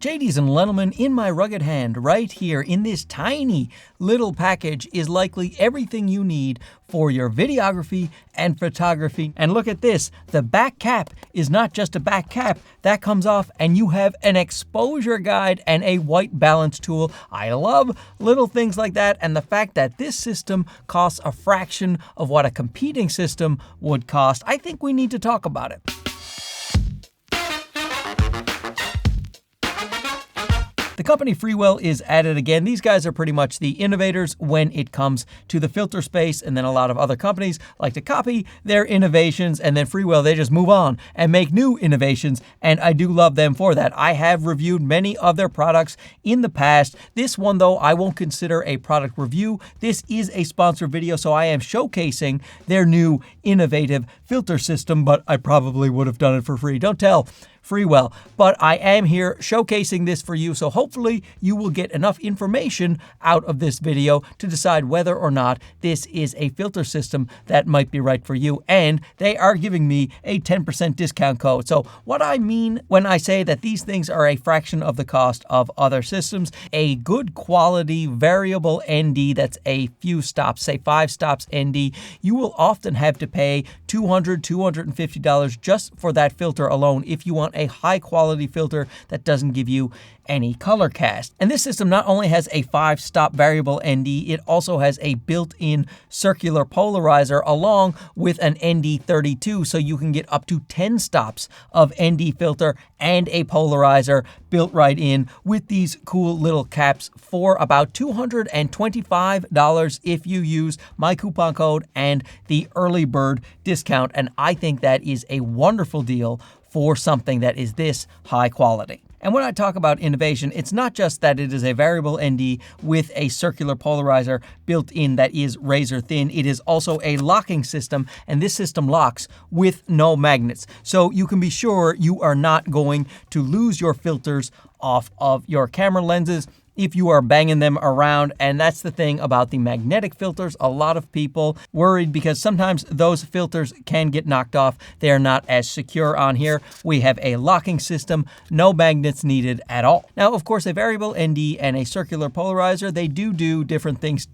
JD's and Lenelman in my rugged hand right here in this tiny little package is likely everything you need for your videography and photography. And look at this, the back cap is not just a back cap, that comes off and you have an exposure guide and a white balance tool. I love little things like that, and the fact that this system costs a fraction of what a competing system would cost, I think we need to talk about it. The company Freewell is at it again. These guys are pretty much the innovators when it comes to the filter space, and then a lot of other companies like to copy their innovations, and then Freewell, they just move on and make new innovations, and I do love them for that. I have reviewed many of their products in the past. This one, though, I won't consider a product review. This is a sponsored video, so I am showcasing their new innovative filter system, but I probably would have done it for free. Don't tell Freewell, but I am here showcasing this for you, so hopefully you will get enough information out of this video to decide whether or not this is a filter system that might be right for you, and they are giving me a 10% discount code. So what I mean when I say that these things are a fraction of the cost of other systems, a good quality variable ND that's a few stops, say 5 stops ND, you will often have to pay $200, $250 just for that filter alone if you want a high quality filter that doesn't give you any color cast. And this system not only has a 5-stop variable ND, it also has a built-in circular polarizer along with an ND32, so you can get up to 10 stops of ND filter and a polarizer built right in with these cool little caps for about $225 if you use my coupon code and the early bird discount. And I think that is a wonderful deal for something that is this high quality. And when I talk about innovation, it's not just that it is a variable ND with a circular polarizer built in that is razor thin. It is also a locking system, and this system locks with no magnets. So you can be sure you are not going to lose your filters off of your camera lenses if you are banging them around. And that's the thing about the magnetic filters. A lot of people worried because sometimes those filters can get knocked off. They are not as secure on here. We have a locking system, no magnets needed at all. Now, of course, a variable ND and a circular polarizer, they do different things.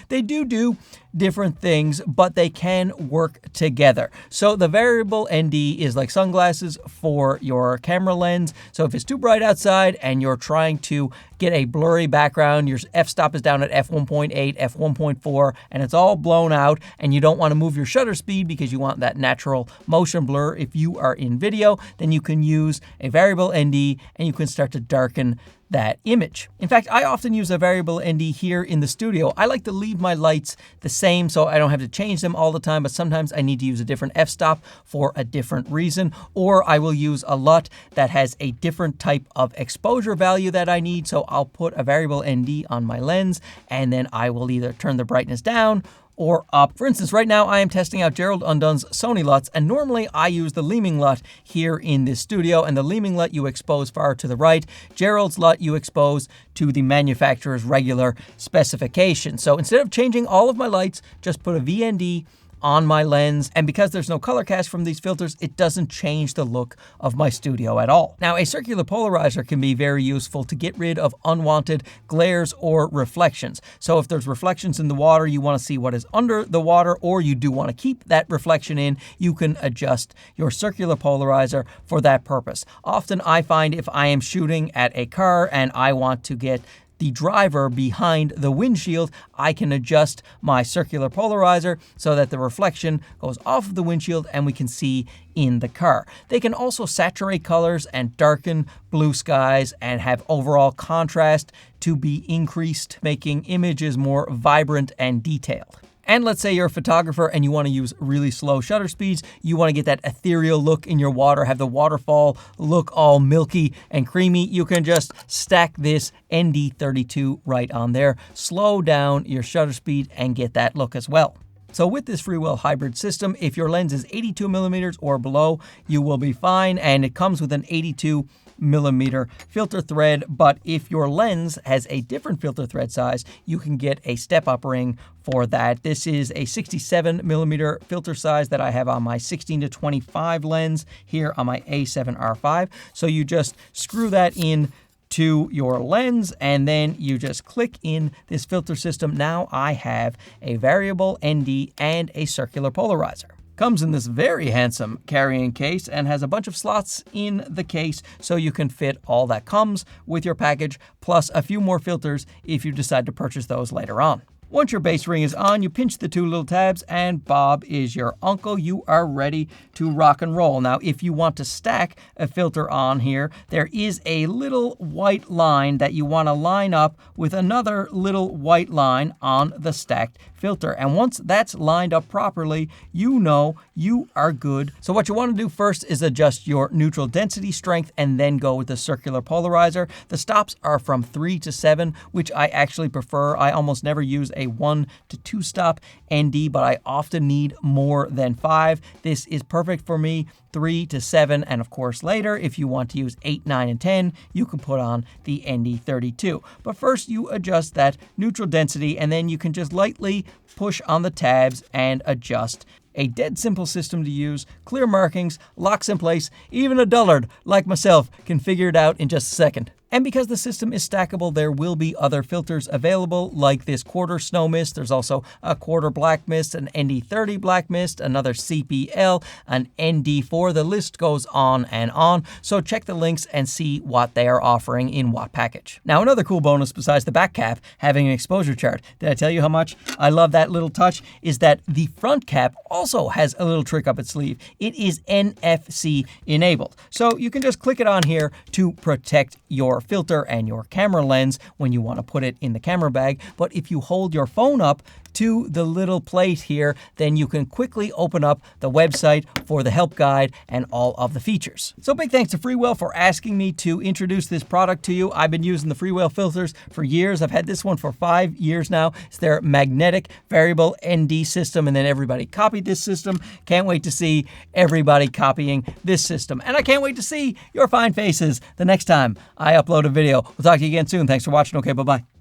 They do different things, but they can work together. So the variable ND is like sunglasses for your camera lens. So if it's too bright outside and you're trying to get a blurry background, your f-stop is down at f1.8, f1.4, and it's all blown out, and you don't want to move your shutter speed because you want that natural motion blur. If you are in video, then you can use a variable ND and you can start to darken that image. In fact, I often use a variable ND here in the studio. I like to leave my lights the same so I don't have to change them all the time, but sometimes I need to use a different f-stop for a different reason, or I will use a LUT that has a different type of exposure value that I need, so I'll put a variable ND on my lens, and then I will either turn the brightness down or up. For instance, right now I am testing out Gerald Undon's Sony LUTs, and normally I use the Leeming LUT here in this studio, and the Leeming LUT you expose far to the right. Gerald's LUT you expose to the manufacturer's regular specification. So instead of changing all of my lights, just put a VND on my lens, and because there's no color cast from these filters, it doesn't change the look of my studio at all. Now, a circular polarizer can be very useful to get rid of unwanted glares or reflections. So if there's reflections in the water, you want to see what is under the water, or you do want to keep that reflection in, you can adjust your circular polarizer for that purpose. Often I find if I am shooting at a car and I want to get the driver behind the windshield, I can adjust my circular polarizer so that the reflection goes off of the windshield and we can see in the car. They can also saturate colors and darken blue skies and have overall contrast to be increased, making images more vibrant and detailed. And let's say you're a photographer and you want to use really slow shutter speeds. You want to get that ethereal look in your water, have the waterfall look all milky and creamy. You can just stack this ND32 right on there, slow down your shutter speed and get that look as well. So with this Freewell hybrid system, if your lens is 82 millimeters or below, you will be fine. And it comes with an 82 millimeter filter thread, but if your lens has a different filter thread size, you can get a step-up ring for that. This is a 67 millimeter filter size that I have on my 16-25 lens here on my A7R5. So you just screw that in to your lens, and then you just click in this filter system. Now I have a variable ND and a circular polarizer. Comes in this very handsome carrying case and has a bunch of slots in the case so you can fit all that comes with your package, plus a few more filters if you decide to purchase those later on. Once your base ring is on, you pinch the two little tabs and Bob is your uncle. You are ready to rock and roll. Now, if you want to stack a filter on here, there is a little white line that you want to line up with another little white line on the stacked filter. And once that's lined up properly, you know you are good. So what you want to do first is adjust your neutral density strength and then go with the circular polarizer. The stops are from 3 to 7, which I actually prefer. I almost never use a 1 to 2 stop ND, but I often need more than 5. This is perfect for me, 3 to 7, and of course later, if you want to use 8, 9, and 10, you can put on the ND32. But first you adjust that neutral density, and then you can just lightly push on the tabs and adjust. A dead simple system to use, clear markings, locks in place. Even a dullard like myself can figure it out in just a second. And because the system is stackable, there will be other filters available, like this quarter snow mist. There's also a quarter black mist, an ND30 black mist, another CPL, an ND4. The list goes on and on. So check the links and see what they are offering in what package. Now, another cool bonus besides the back cap having an exposure chart. Did I tell you how much I love that little touch? Is that the front cap also has a little trick up its sleeve. It is NFC enabled. So you can just click it on here to protect your filter and your camera lens when you want to put it in the camera bag. But if you hold your phone up to the little plate here, then you can quickly open up the website for the help guide and all of the features. So big thanks to Freewell for asking me to introduce this product to you. I've been using the Freewell filters for years. I've had this one for 5 years now. It's their magnetic variable ND system, and then everybody copied this system. Can't wait to see everybody copying this system. And I can't wait to see your fine faces the next time I upload a video. We'll talk to you again soon. Thanks for watching. Okay, bye-bye.